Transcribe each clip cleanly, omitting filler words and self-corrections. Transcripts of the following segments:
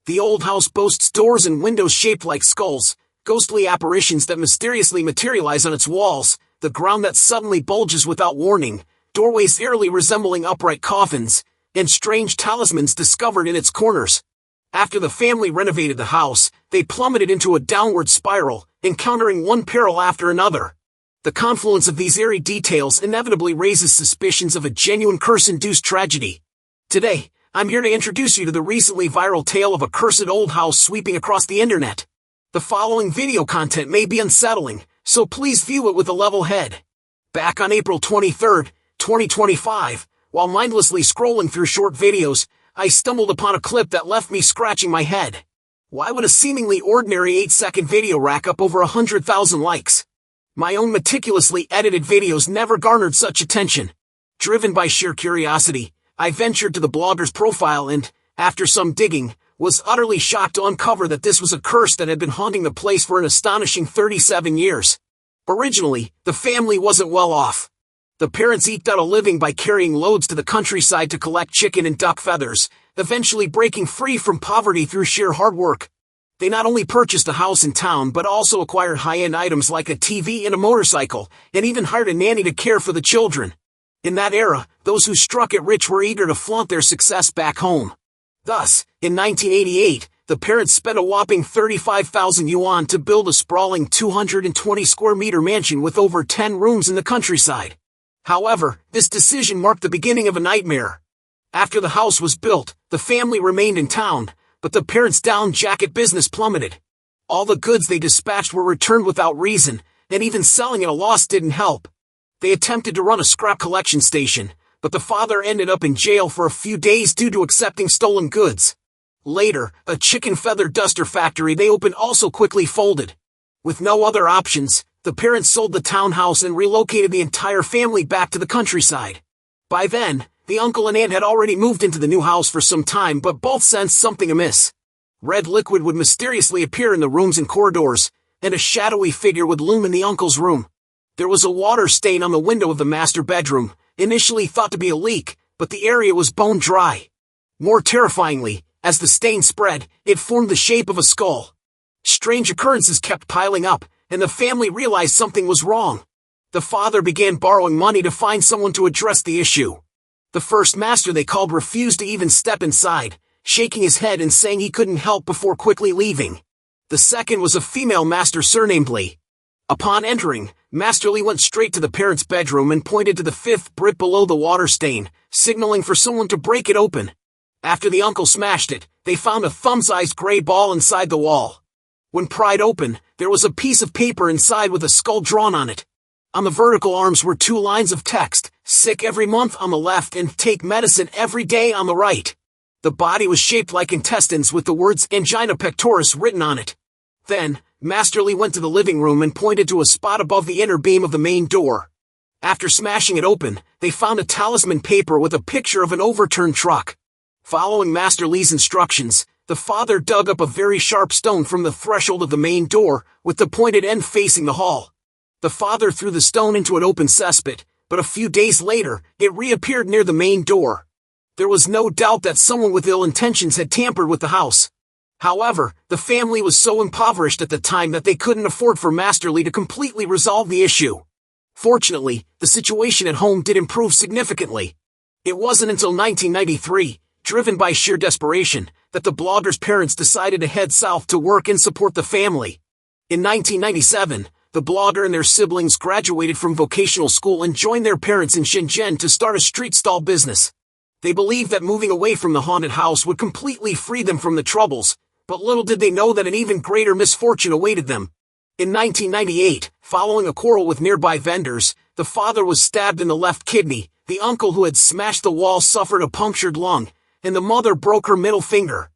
The old house boasts doors and windows shaped like skulls, ghostly apparitions that mysteriously materialize on its walls, the ground that suddenly bulges without warning, doorways eerily resembling upright coffins, and strange talismans discovered in its corners. After the family renovated the house, they plummeted into a downward spiral, encountering one peril after another. The confluence of these eerie details inevitably raises suspicions of a genuine curse-induced tragedy. Today, I'm here to introduce you to the recently viral tale of a cursed old house sweeping across the internet. The following video content may be unsettling, so please view it with a level head. Back on April 23, 2025, while mindlessly scrolling through short videos, I stumbled upon a clip that left me scratching my head. Why would a seemingly ordinary 8-second video rack up over 100,000 likes? My own meticulously edited videos never garnered such attention. Driven by sheer curiosity, I ventured to the blogger's profile and, after some digging, was utterly shocked to uncover that this was a curse that had been haunting the place for an astonishing 37 years. Originally, the family wasn't well off. The parents eked out a living by carrying loads to the countryside to collect chicken and duck feathers, eventually breaking free from poverty through sheer hard work. They not only purchased a house in town but also acquired high-end items like a TV and a motorcycle, and even hired a nanny to care for the children. In that era, those who struck it rich were eager to flaunt their success back home. Thus, in 1988, the parents spent a whopping 35,000 yuan to build a sprawling 220-square-meter mansion with over 10 rooms in the countryside. However, this decision marked the beginning of a nightmare. After the house was built, the family remained in town, but the parents' down jacket business plummeted. All the goods they dispatched were returned without reason, and even selling at a loss didn't help. They attempted to run a scrap collection station, but the father ended up in jail for a few days due to accepting stolen goods. Later, a chicken feather duster factory they opened also quickly folded. With no other options, the parents sold the townhouse and relocated the entire family back to the countryside. By then, the uncle and aunt had already moved into the new house for some time, but both sensed something amiss. Red liquid would mysteriously appear in the rooms and corridors, and a shadowy figure would loom in the uncle's room. There was a water stain on the window of the master bedroom, initially thought to be a leak, but the area was bone dry. More terrifyingly, as the stain spread, it formed the shape of a skull. Strange occurrences kept piling up, and the family realized something was wrong. The father began borrowing money to find someone to address the issue. The first master they called refused to even step inside, shaking his head and saying he couldn't help before quickly leaving. The second was a female master surnamed Lee. Upon entering, Master Lee went straight to the parents' bedroom and pointed to the fifth brick below the water stain, signaling for someone to break it open. After the uncle smashed it, they found a thumb-sized gray ball inside the wall. When pried open, there was a piece of paper inside with a skull drawn on it. On the vertical arms were 2 lines of text, sick every month on the left and take medicine every day on the right. The body was shaped like intestines with the words angina pectoris written on it. Then, Master Lee went to the living room and pointed to a spot above the inner beam of the main door. After smashing it open, they found a talisman paper with a picture of an overturned truck. Following Master Lee's instructions, the father dug up a very sharp stone from the threshold of the main door, with the pointed end facing the hall. The father threw the stone into an open cesspit, but a few days later, it reappeared near the main door. There was no doubt that someone with ill intentions had tampered with the house. However, the family was so impoverished at the time that they couldn't afford for Master Lee to completely resolve the issue. Fortunately, the situation at home did improve significantly. It wasn't until 1993, driven by sheer desperation, that the blogger's parents decided to head south to work and support the family. In 1997, the blogger and their siblings graduated from vocational school and joined their parents in Shenzhen to start a street stall business. They believed that moving away from the haunted house would completely free them from the troubles, but little did they know that an even greater misfortune awaited them. In 1998, following a quarrel with nearby vendors, the father was stabbed in the left kidney, the uncle who had smashed the wall suffered a punctured lung, and the mother broke her middle finger.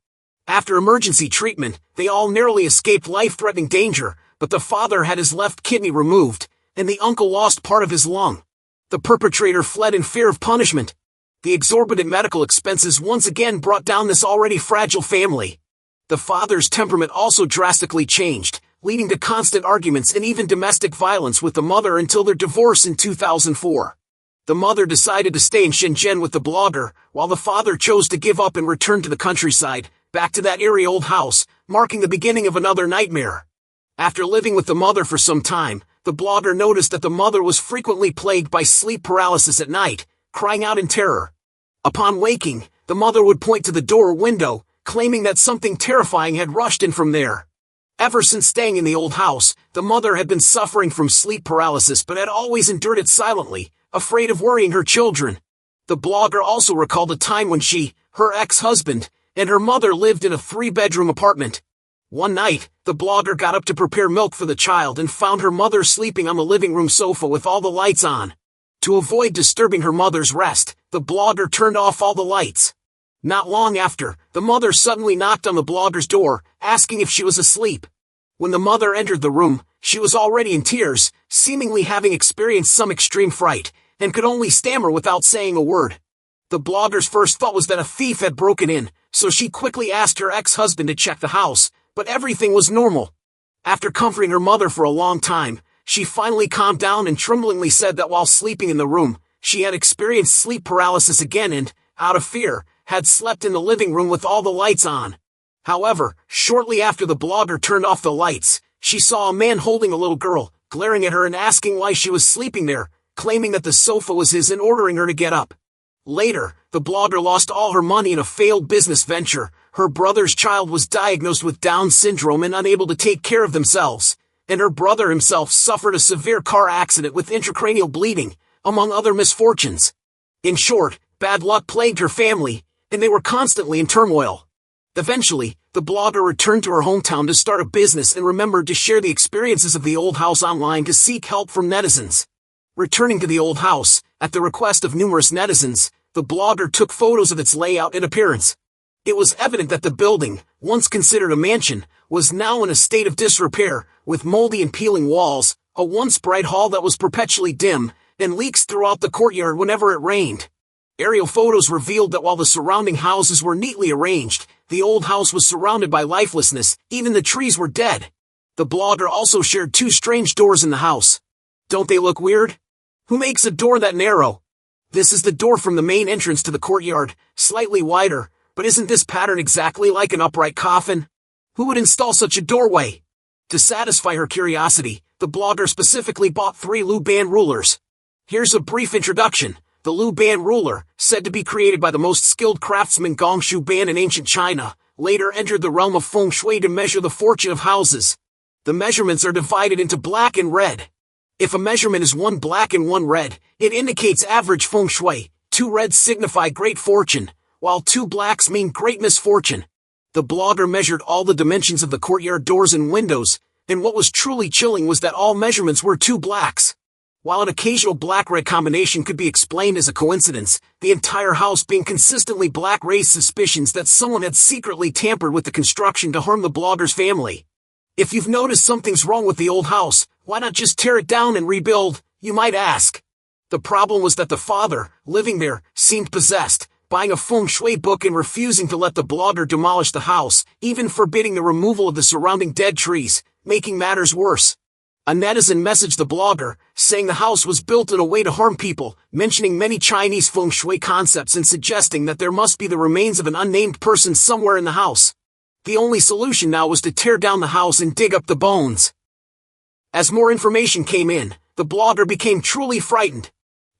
After emergency treatment, they all narrowly escaped life-threatening danger, but the father had his left kidney removed, and the uncle lost part of his lung. The perpetrator fled in fear of punishment. The exorbitant medical expenses once again brought down this already fragile family. The father's temperament also drastically changed, leading to constant arguments and even domestic violence with the mother until their divorce in 2004. The mother decided to stay in Shenzhen with the blogger, while the father chose to give up and return to the countryside, back to that eerie old house, marking the beginning of another nightmare. After living with the mother for some time, the blogger noticed that the mother was frequently plagued by sleep paralysis at night, crying out in terror. Upon waking, the mother would point to the door or window, claiming that something terrifying had rushed in from there. Ever since staying in the old house, the mother had been suffering from sleep paralysis but had always endured it silently, afraid of worrying her children. The blogger also recalled a time when she, her ex-husband, and her mother lived in a 3-bedroom apartment. One night, the blogger got up to prepare milk for the child and found her mother sleeping on the living room sofa with all the lights on. To avoid disturbing her mother's rest, the blogger turned off all the lights. Not long after, the mother suddenly knocked on the blogger's door, asking if she was asleep. When the mother entered the room, she was already in tears, seemingly having experienced some extreme fright, and could only stammer without saying a word. The blogger's first thought was that a thief had broken in, so she quickly asked her ex-husband to check the house, but everything was normal. After comforting her mother for a long time, she finally calmed down and tremblingly said that while sleeping in the room, she had experienced sleep paralysis again and, out of fear, had slept in the living room with all the lights on. However, shortly after the blogger turned off the lights, she saw a man holding a little girl, glaring at her and asking why she was sleeping there, claiming that the sofa was his and ordering her to get up. Later, the blogger lost all her money in a failed business venture. Her brother's child was diagnosed with Down syndrome and unable to take care of themselves, and her brother himself suffered a severe car accident with intracranial bleeding, among other misfortunes. In short, bad luck plagued her family, and they were constantly in turmoil. Eventually, the blogger returned to her hometown to start a business and remembered to share the experiences of the old house online to seek help from netizens. Returning to the old house, at the request of numerous netizens, the blogger took photos of its layout and appearance. It was evident that the building, once considered a mansion, was now in a state of disrepair, with moldy and peeling walls, a once bright hall that was perpetually dim, and leaks throughout the courtyard whenever it rained. Aerial photos revealed that while the surrounding houses were neatly arranged, the old house was surrounded by lifelessness, even the trees were dead. The blogger also shared 2 strange doors in the house. Don't they look weird? Who makes a door that narrow? This is the door from the main entrance to the courtyard, slightly wider, but isn't this pattern exactly like an upright coffin? Who would install such a doorway? To satisfy her curiosity, the blogger specifically bought 3 Luban rulers. Here's a brief introduction. The Luban ruler, said to be created by the most skilled craftsman Gong Shu Ban in ancient China, later entered the realm of feng shui to measure the fortune of houses. The measurements are divided into black and red. If a measurement is 1 black and 1 red, it indicates average feng shui. 2 reds signify great fortune, while 2 blacks mean great misfortune. The blogger measured all the dimensions of the courtyard doors and windows, and what was truly chilling was that all measurements were 2 blacks. While an occasional black-red combination could be explained as a coincidence, the entire house being consistently black raised suspicions that someone had secretly tampered with the construction to harm the blogger's family. If you've noticed something's wrong with the old house, why not just tear it down and rebuild, you might ask. The problem was that the father, living there, seemed possessed, buying a feng shui book and refusing to let the blogger demolish the house, even forbidding the removal of the surrounding dead trees, making matters worse. A netizen messaged the blogger, saying the house was built in a way to harm people, mentioning many Chinese feng shui concepts and suggesting that there must be the remains of an unnamed person somewhere in the house. The only solution now was to tear down the house and dig up the bones. As more information came in, the blogger became truly frightened.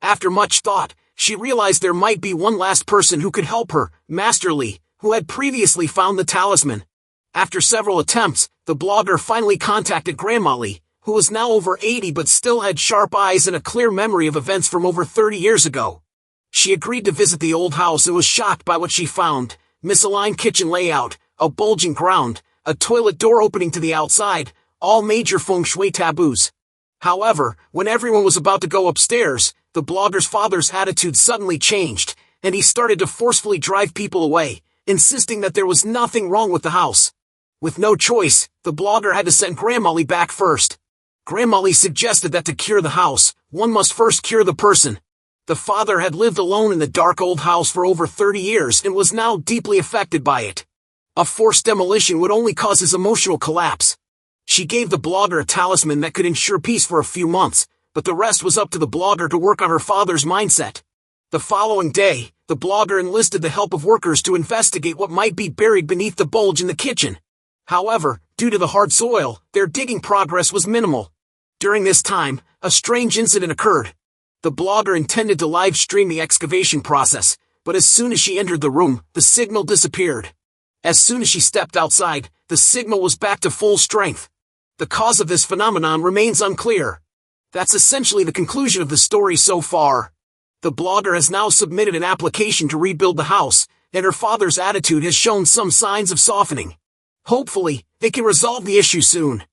After much thought, she realized there might be one last person who could help her, Master Li, who had previously found the talisman. After several attempts, the blogger finally contacted Grandma Li, who was now over 80 but still had sharp eyes and a clear memory of events from over 30 years ago. She agreed to visit the old house and was shocked by what she found: misaligned kitchen layout, a bulging ground, a toilet door opening to the outside, all major feng shui taboos. However, when everyone was about to go upstairs, the blogger's father's attitude suddenly changed, and he started to forcefully drive people away, insisting that there was nothing wrong with the house. With no choice, the blogger had to send Grandma Li back first. Grandma Li suggested that to cure the house, one must first cure the person. The father had lived alone in the dark old house for over 30 years and was now deeply affected by it. A forced demolition would only cause his emotional collapse. She gave the blogger a talisman that could ensure peace for a few months, but the rest was up to the blogger to work on her father's mindset. The following day, The blogger enlisted the help of workers to investigate what might be buried beneath the bulge in the kitchen. However, due to the hard soil, their digging progress was minimal. During this time, a strange incident occurred. The blogger intended to live stream the excavation process, but as soon as she entered the room, the signal disappeared. As soon as she stepped outside, the signal was back to full strength. The cause of this phenomenon remains unclear. That's essentially the conclusion of the story so far. The blogger has now submitted an application to rebuild the house, and her father's attitude has shown some signs of softening. Hopefully, they can resolve the issue soon.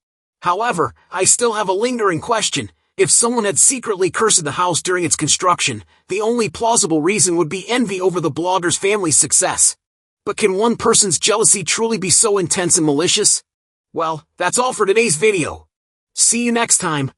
However, I still have a lingering question. If someone had secretly cursed the house during its construction, the only plausible reason would be envy over the blogger's family's success. But can one person's jealousy truly be so intense and malicious? Well, that's all for today's video. See you next time.